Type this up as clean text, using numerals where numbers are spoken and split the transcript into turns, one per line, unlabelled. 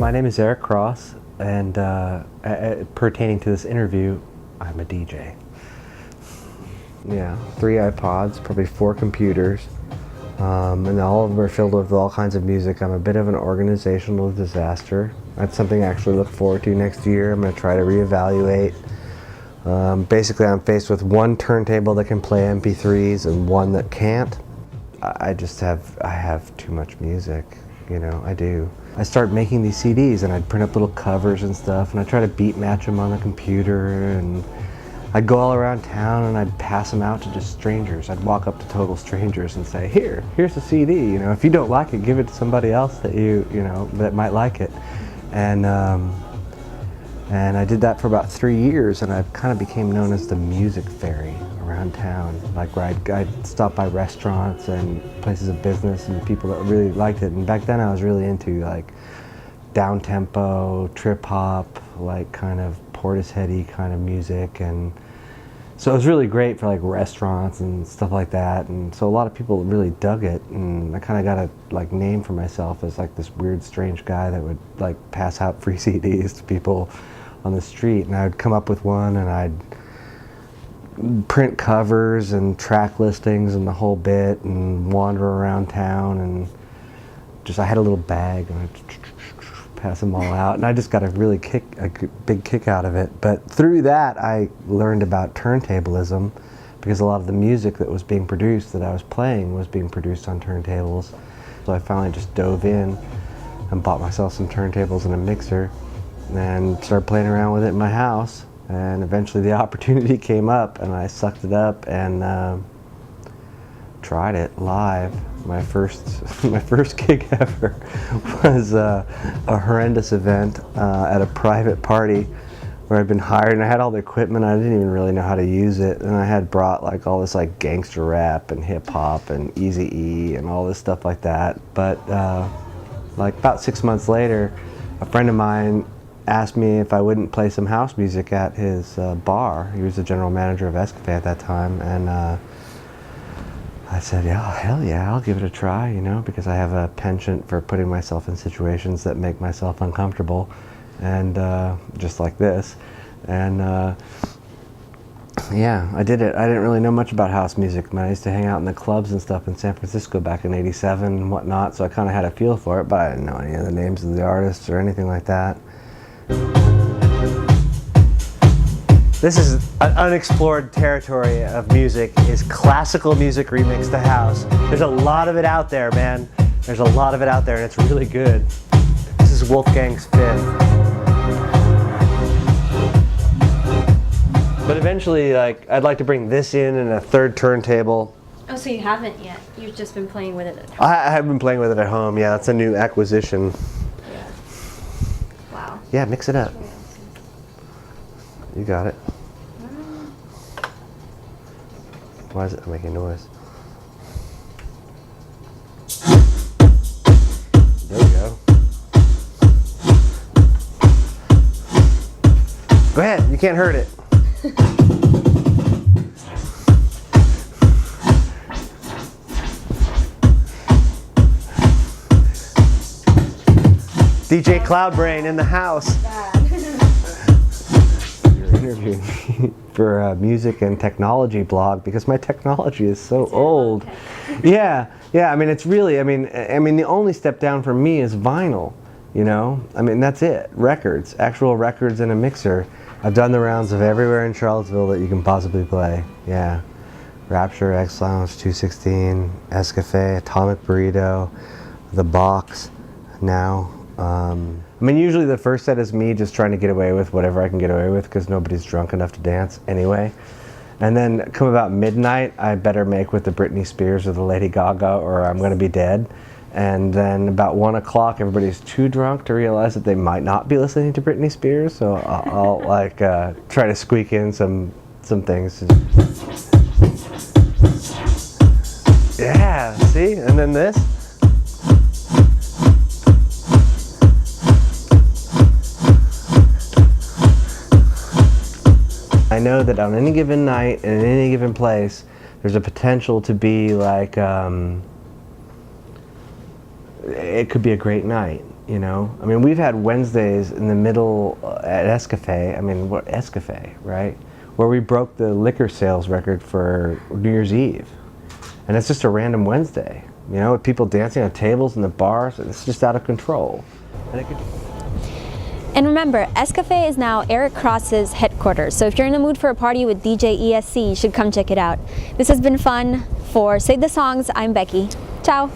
My name is Eric Cross, and pertaining to this interview, I'm a DJ. Yeah, 3 iPods, probably 4 computers, and all of them are filled with all kinds of music. I'm a bit of an organizational disaster. That's something I actually look forward to next year. I'm going to try to reevaluate. Basically, I'm faced with one turntable that can play MP3s and one that can't. I have too much music, you know, I do. I started making these CDs and I'd print up little covers and stuff, and I'd try to beat match them on the computer, and I'd go all around town and I'd pass them out to just strangers. I'd walk up to total strangers and say, here's a CD, you know, if you don't like it, give it to somebody else that you know, that might like it. And I did that for about 3 years, and I kind of became known as the music fairy around town. Like, where I'd stop by restaurants and places of business and people that really liked it. And back then I was really into like down-tempo, trip-hop, like kind of Portishead-y kind of music. And so it was really great for like restaurants and stuff like that. And so a lot of people really dug it, and I kind of got a like name for myself as like this weird, strange guy that would like pass out free CDs to people on the street. And I would come up with one, and I'd print covers and track listings and the whole bit, and wander around town, and I had a little bag, and I'd pass them all out, and I just got a big kick out of it. But through that, I learned about turntablism, because a lot of the music that was being produced, that I was playing, was being produced on turntables. So I finally just dove in and bought myself some turntables and a mixer, and started playing around with it in my house. And eventually the opportunity came up, and I sucked it up and tried it live. My first gig ever was a horrendous event at a private party where I'd been hired, and I had all the equipment. I didn't even really know how to use it, and I had brought like all this like gangster rap and hip hop and Eazy-E and all this stuff like that. But like about 6 months later, a friend of mine asked me if I wouldn't play some house music at his bar. He was the general manager of Escape at that time, and I said, yeah, hell yeah, I'll give it a try, you know, because I have a penchant for putting myself in situations that make myself uncomfortable, and just like this. And yeah, I did it. I didn't really know much about house music. I used to hang out in the clubs and stuff in San Francisco back in '87 and whatnot, so I kind of had a feel for it, but I didn't know any of the names of the artists or anything like that. This is an unexplored territory of music, is classical music remixed to house. There's a lot of it out there, man. There's a lot of it out there, and it's really good. This is Wolfgang's Fifth. But eventually, like, I'd like to bring this in and a third turntable.
Oh, so you haven't yet? You've just been playing with it at home?
I have been playing with it at home, yeah. That's a new acquisition.
Yeah. Wow.
Yeah, mix it up. You got it. Why is it making noise? There we go. Go ahead, you can't hurt it. DJ Cloudbrain in the house. You're interviewing me for a music and technology blog, because my technology is so old. Yeah. I mean, it's really. I mean, the only step down for me is vinyl. You know, I mean, that's it. Records, actual records, and a mixer. I've done the rounds of everywhere in Charlottesville that you can possibly play. Yeah, Rapture, X Lounge, 216, Escafe, Atomic Burrito, The Box. Now. I mean, usually the first set is me just trying to get away with whatever I can get away with, because nobody's drunk enough to dance anyway. And then come about midnight, I better make with the Britney Spears or the Lady Gaga, or I'm going to be dead. And then about 1 o'clock, everybody's too drunk to realize that they might not be listening to Britney Spears, so I'll like try to squeak in some things. Yeah, see? And then this. I know that on any given night and in any given place, there's a potential to be like, it could be a great night, You know, I mean, we've had Wednesdays in the middle at Escafe. I mean, what Escafe, right? Where we broke the liquor sales record for New Year's Eve, and it's just a random Wednesday. You know, with people dancing on tables in the bars. It's just out of control.
And remember, Escafe is now Eric Cross's headquarters, so if you're in the mood for a party with DJ ESC, you should come check it out. This has been fun. For Save the Songs, I'm Becky. Ciao!